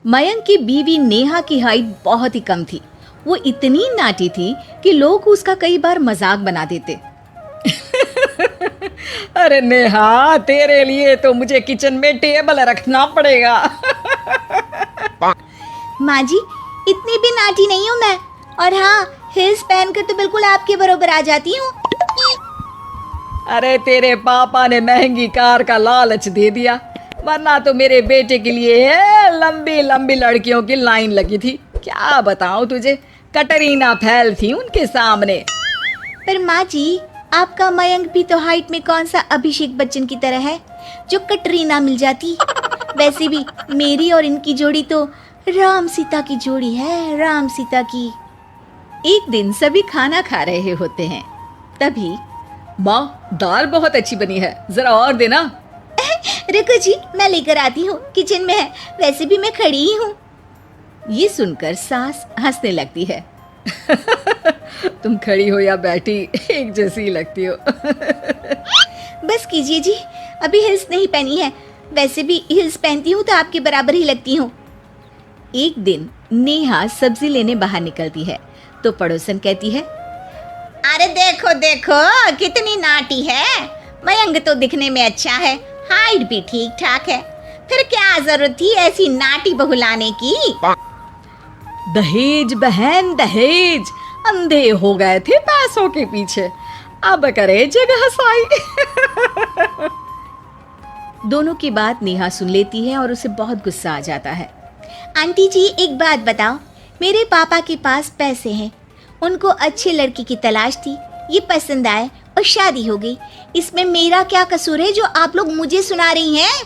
मयंक की बीवी नेहा की हाइट बहुत ही कम थी। वो इतनी नाटी थी कि लोग उसका कई बार मजाक बना देते। अरे नेहा, तेरे लिए तो मुझे किचन में टेबल रखना पड़ेगा। माँ जी, इतनी भी नाटी नहीं हूँ मैं, और हाँ, हिल्स पहनकर तो बिल्कुल आपके बराबर आ जाती हूँ। अरे तेरे पापा ने महंगी कार का लालच दे दिया, वरना तो मेरे बेटे के लिए लंबी लंबी लड़कियों की लाइन लगी थी। क्या बताऊं तुझे, कटरीना फैल थी उनके सामने। पर माँ जी, आपका मयंक भी तो हाइट में कौन सा अभिषेक बच्चन की तरह है जो कटरीना मिल जाती। वैसे भी मेरी और इनकी जोड़ी तो राम सीता की जोड़ी है, राम सीता की। एक दिन सभी खाना खा रहे होते हैं, तभी माँ, दाल बहुत अच्छी बनी है, जरा और देना। रुको जी, मैं लेकर आती हूँ, किचन में है, वैसे भी मैं खड़ी ही हूँ। ये सुनकर सास हंसने लगती है। तुम खड़ी हो या बैठी, एक जैसी लगती हो। बस कीजिए जी, अभी हिल्स नहीं पहनी है, वैसे भी हिल्स पहनती हूँ तो आपके बराबर ही लगती हूँ। एक दिन नेहा सब्जी लेने बाहर निकलती है तो पड़ोसन कहती है, अरे देखो देखो कितनी नाटी है, मयंक तो दिखने में अच्छा है, हाइट भी ठीक ठाक है, फिर क्या जरूरत थी ऐसी नाटी बहू लाने की। दहेज बहन, दहेज, अंधे हो गए थे पैसों के पीछे, अब करे जगह साई। दोनों की बात नेहा सुन लेती है और उसे बहुत गुस्सा आ जाता है। आंटी जी, एक बात बताओ, मेरे पापा के पास पैसे हैं, उनको अच्छे लड़की की तलाश थी, ये पसंद आए और शादी हो गई, इसमें मेरा क्या कसूर है जो आप लोग मुझे सुना रही हैं?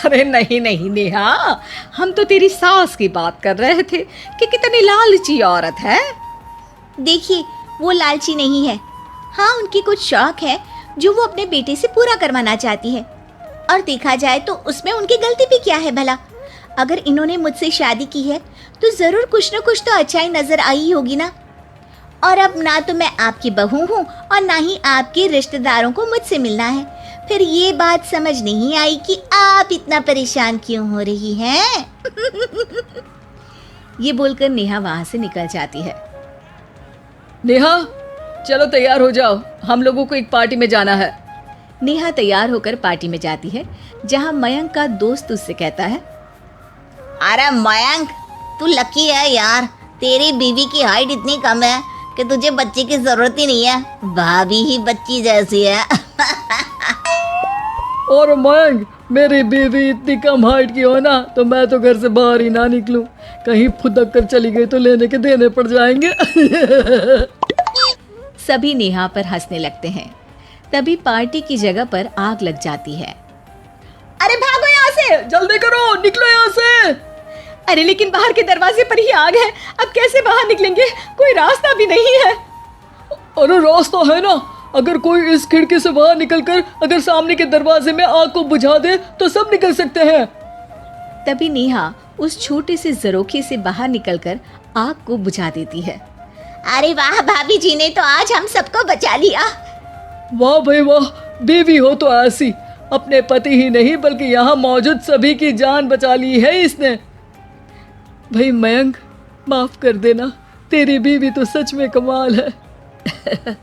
अरे नहीं नहीं नेहा, हम तो तेरी सास की बात कर रहे थे कि कितनी लालची औरत है। देखिए, वो लालची नहीं है, हाँ, उनकी कुछ शौक है जो वो अपने बेटे से पूरा करवाना चाहती है, और देखा जाए तो उसमें उनकी गलती भी क्या है भला। अगर इन्होंने मुझसे शादी की है तो जरूर कुछ न कुछ तो अच्छाई नजर आई होगी ना। और अब ना तो मैं आपकी बहू हूँ और ना ही आपके रिश्तेदारों को मुझसे मिलना है, फिर ये बात समझ नहीं आई कि आप इतना परेशान क्यों हो रही हैं। ये बोलकर नेहा वहां से निकल जाती है। नेहा, चलो तैयार हो जाओ, हम लोगों को एक पार्टी में जाना है। नेहा तैयार होकर पार्टी में जाती है, जहां मयंक का दोस्त उससे कहता है, अरे मयंक, तू लकी है यार, तेरी बीवी की हाइट इतनी कम है कि तुझे बच्चे की जरूरत ही नहीं है, भाभी ही बच्ची जैसी है। और मयंक, मेरी बीवी इतनी कम हाइट की हो ना तो मैं तो घर से बाहर ही ना निकलूं, कहीं फुदक कर चली गई तो लेने के देने पड़ जाएंगे। सभी नेहा पर हंसने लगते हैं। तभी पार्टी की जगह पर आग लग जाती है। अरे भागो यहाँ से, जल्दी करो, निकलो यहाँ से। अरे लेकिन बाहर के दरवाजे पर ही आग है, अब कैसे बाहर निकलेंगे, कोई रास्ता भी नहीं है। अरे रास्ता है ना, अगर कोई इस खिड़की से बाहर निकलकर अगर सामने के दरवाजे में आग को बुझा दे तो सब निकल सकते हैं। तभी नेहा उस छोटे से जरोखे से बाहर निकलकर आग को बुझा देती है। अरे वाह, भाभी जी ने तो आज हम सबको बचा लिया। वाह भाई वाह, बीवी हो तो ऐसी, अपने पति ही नहीं बल्कि यहाँ मौजूद सभी की जान बचा ली है इसने। भाई मयंक, माफ कर देना, तेरी बीवी तो सच में कमाल है।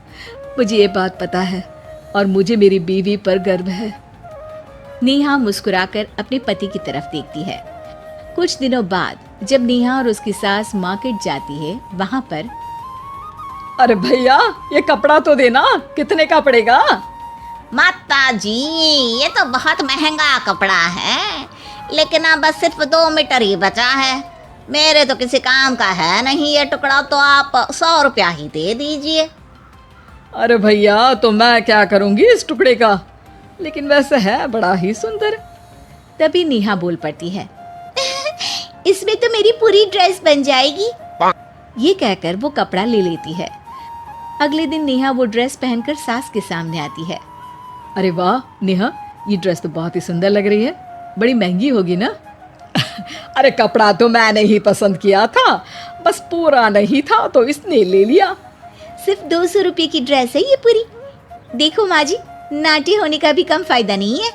मुझे ये बात पता है और मुझे मेरी बीवी पर गर्व है। नेहा मुस्कुराकर अपने पति की तरफ देखती है। कुछ दिनों बाद जब नेहा और उसकी सास मार्केट जाती है, वहां पर, अरे भैया, ये कपड़ा तो देना, कितने का पड़ेगा? माता जी, ये तो बहुत महंगा कपड़ा है, लेकिन अब बस सिर्फ 2 मीटर ही बचा है, मेरे तो किसी काम का है नहीं ये टुकड़ा, तो आप 100 रुपया ही दे दीजिए। अरे भैया, तो मैं क्या करूंगी इस टुकड़े का, लेकिन वैसे है बड़ा ही सुंदर। तभी नेहा बोल पड़ती है, इसमें तो मेरी पूरी ड्रेस बन जाएगी। ये कहकर वो कपड़ा ले लेती है। अगले दिन नेहा वो ड्रेस पहनकर सास के सामने आती है। अरे वाह नेहा, ये ड्रेस तो बहुत ही सुंदर लग रही है, बड़ी महंगी होगी ना? अरे कपड़ा तो मैंने ही पसंद किया था, बस पूरा नहीं था तो इसने ले लिया। सिर्फ 200 रुपये की ड्रेस है ये पूरी। देखो माँ जी, नाटी होने का भी कम फायदा नहीं है।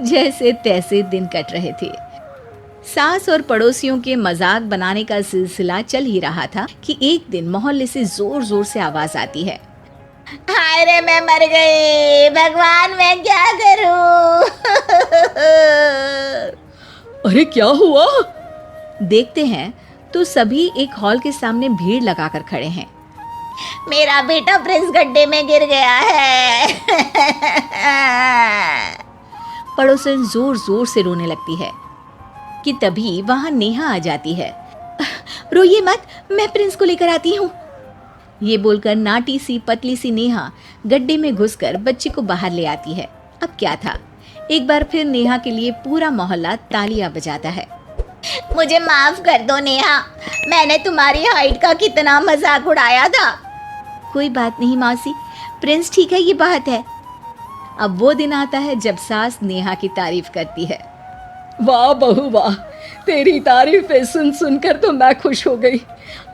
जैसे तैसे दिन कट रहे थे। सास और पड़ोसियों के मजाक बनाने का सिलसिला चल ही रहा था कि एक दिन मोहल्ले से जोर जोर से आवाज आती है, हाय रे मैं मर गई, भगवान मैं क्या करूं। अरे क्या हुआ? देखते हैं तो सभी एक हॉल के सामने भीड़ लगाकर खड़े हैं। मेरा बेटा प्रिंस गड्ढे में गिर गया है। पड़ोसन जोर जोर से रोने लगती है कि तभी वहां नेहा आ जाती है। रोइए मत, मैं प्रिंस को लेकर आती हूँ। ये बोलकर नाटी सी पतली सी नेहा गड्ढे में घुसकर बच्चे को बाहर ले आती है। अब क्या था, एक बार फिर नेहा के लिए पूरा मोहल्ला तालियां बजाता है। मुझे माफ कर दो नेहा, मैंने तुम्हारी हाइट का कितना मजाक उड़ाया था। कोई बात नहीं मौसी, प्रिंस ठीक है, ये बात है। अब वो दिन आता है जब सास नेहा की तारीफ करती है। वाह बहू वाह, तेरी तारीफें सुन सुनकर तो मैं खुश हो गई।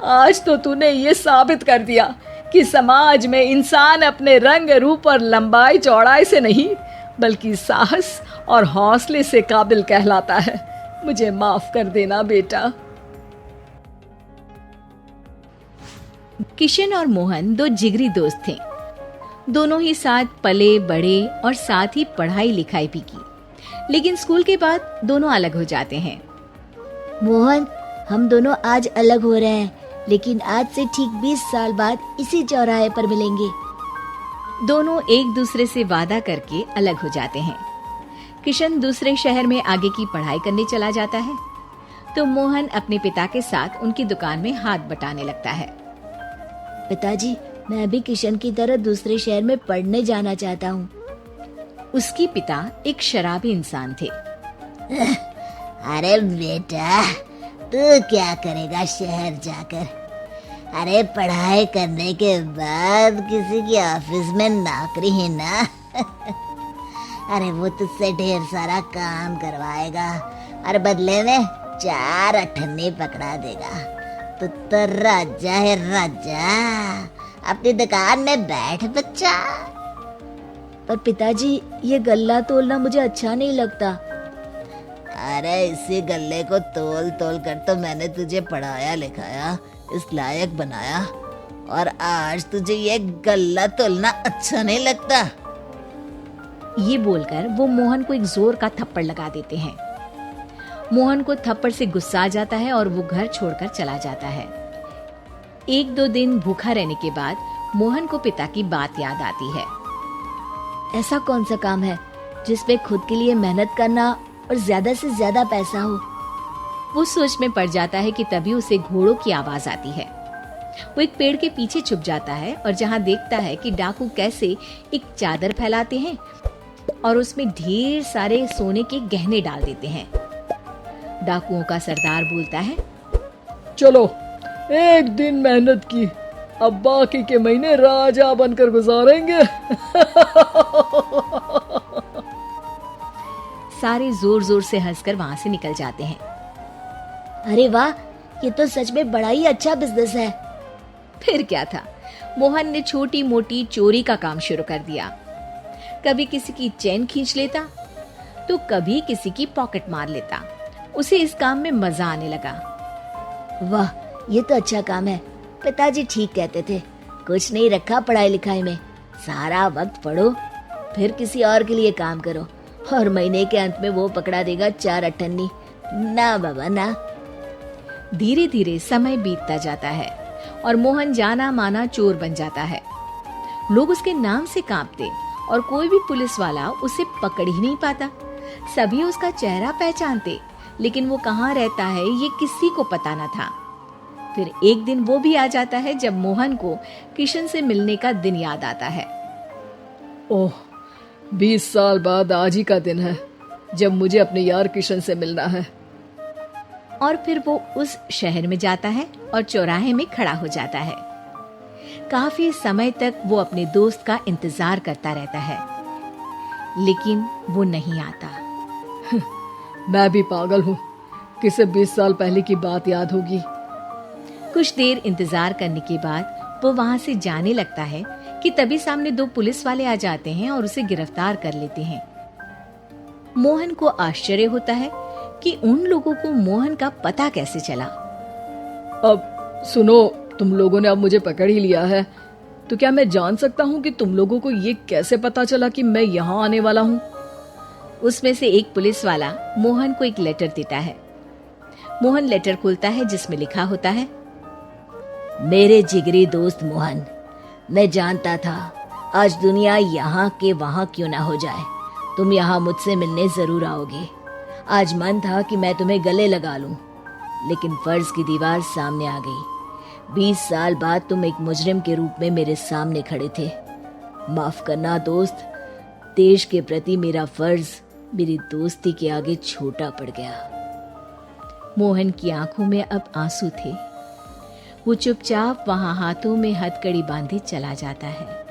आज तो तूने ये साबित कर दिया कि समाज में इंसान अपने रंग रूप और लंबाई चौड़ाई से नहीं बल्कि साहस और हौसले से काबिल कहलाता है। मुझे माफ कर देना बेटा। किशन और मोहन दो जिगरी दोस्त थे। दोनों ही साथ पले बड़े और साथ ही पढ़ाई लिखाई भी की, लेकिन स्कूल के बाद दोनों अलग हो जाते हैं। मोहन, हम दोनों आज अलग हो रहे हैं, लेकिन आज से ठीक 20 साल बाद इसी चौराहे पर मिलेंगे। दोनों एक दूसरे से वादा करके अलग हो जाते हैं। किशन दूसरे शहर में आगे की पढ़ाई करने चला जाता है, तो मोहन अपने पिता के साथ उनकी दुकान में हाथ बटाने लगता है। पिताजी, मैं भी किशन की तरह दूसरे शहर में पढ़ने जाना चाहता हूँ। उसके पिता एक शराबी इंसान थे। अरे बेटा, तू क्या करेगा शहर जाकर? अरे पढ़ाई करने के बाद किसी की ऑफिस में नौकरी है ना। अरे वो तुझसे ढेर सारा काम करवाएगा और बदले में 4 अठन्नी पकड़ा देगा। तो राजा है राजा, अपनी दुकान में बैठ बच्चा। पर पिताजी, ये गल्ला तोलना मुझे अच्छा नहीं लगता। अरे इसी गल्ले को तोल तोल कर तो मैंने तुझे पढ़ाया लिखाया, इस लायक बनाया, और आज तुझे ये गल्ला तोलना अच्छा नहीं लगता। ये बोलकर वो मोहन को एक जोर का थप्पड़ लगा देते हैं। मोहन को थप्पड़ से गुस्सा आ जाता है और वो घर छोड़कर चला जाता है। 1-2 दिन भूखा रहने के बाद मोहन को पिता की बात याद आती है। ऐसा कौन सा काम है जिसमें खुद के लिए मेहनत करना और ज्यादा से ज्यादा पैसा हो? वो सोच में पड़ जाता है कि तभी उसे घोड़ों की आवाज आती है। वो एक पेड़ के पीछे छुप जाता है और जहाँ देखता है कि डाकू कैसे एक चादर फैलाते हैं और उसमें ढेर सारे सोने के गहने डाल देते हैं। डाकुओं का सरदार बोलता है, चलो एक दिन मेहनत की, अब बाकी के महीने राजा बनकर गुजारेंगे। सारे जोर जोर से हंसकर वहां से निकल जाते हैं। अरे वाह, ये तो सच में बड़ा ही अच्छा बिजनेस है। फिर क्या था, मोहन ने छोटी मोटी चोरी का काम शुरू कर दिया। कभी किसी की चेन खींच लेता तो कभी किसी की पॉकेट मार लेता। उसे इस काम में मजा आने लगा। वाह, ये तो अच्छा काम है। पिताजी ठीक कहते थे, कुछ नहीं रखा पढ़ाई लिखाई में, सारा वक्त पढ़ो, फिर किसी और के लिए काम करो, और महीने के अंत में वो पकड़ा देगा 4 अठन्नी। ना बाबा ना। धीरे धीरे समय बीतता जाता है और मोहन जाना माना चोर बन जाता है। लोग उसके नाम से कांपते और कोई भी पुलिस वाला उसे पकड़ ही नहीं पाता। सभी उसका चेहरा पहचानते, लेकिन वो कहाँ रहता है ये किसी को पता न था। फिर एक दिन वो भी आ जाता है जब मोहन को किशन से मिलने का दिन याद आता है। ओह, 20 साल बाद आज ही का दिन है जब मुझे अपने यार किशन से मिलना है। और फिर वो उस शहर में जाता है और चौराहे में खड़ा हो जाता है। काफी समय तक वो अपने दोस्त का इंतजार करता रहता है, लेकिन वो नहीं आता। मैं भी पागल हूँ, किसे 20 साल पहले की बात याद होगी। कुछ देर इंतजार करने के बाद वो वहां से जाने लगता है कि तभी सामने 2 पुलिस वाले आ जाते हैं और उसे गिरफ्तार कर लेते हैं। मोहन को आश्चर्य होता है कि उन लोगों को मोहन का पता कैसे चला। अब सुनो, तुम लोगों ने अब मुझे पकड़ ही लिया है, तो क्या मैं जान सकता हूँ कि तुम लोगों को ये कैसे पता चला कि मैं यहाँ आने वाला हूँ? उसमें से एक पुलिस वाला मोहन को एक लेटर देता है। मोहन लेटर खोलता है जिसमें लिखा होता है, मेरे जिगरी दोस्त मोहन, मैं जानता था आज दुनिया यहाँ के वहाँ क्यों ना हो जाए, तुम यहाँ मुझसे मिलने जरूर आओगे। आज मन था कि मैं तुम्हें गले लगा लूं, लेकिन फर्ज की दीवार सामने आ गई। 20 साल बाद तुम एक मुजरिम के रूप में मेरे सामने खड़े थे। माफ करना दोस्त, देश के प्रति मेरा फर्ज मेरी दोस्ती के आगे छोटा पड़ गया। मोहन की आंखों में अब आंसू थे। वो चुपचाप वहां हाथों में हथकड़ी बांधे चला जाता है।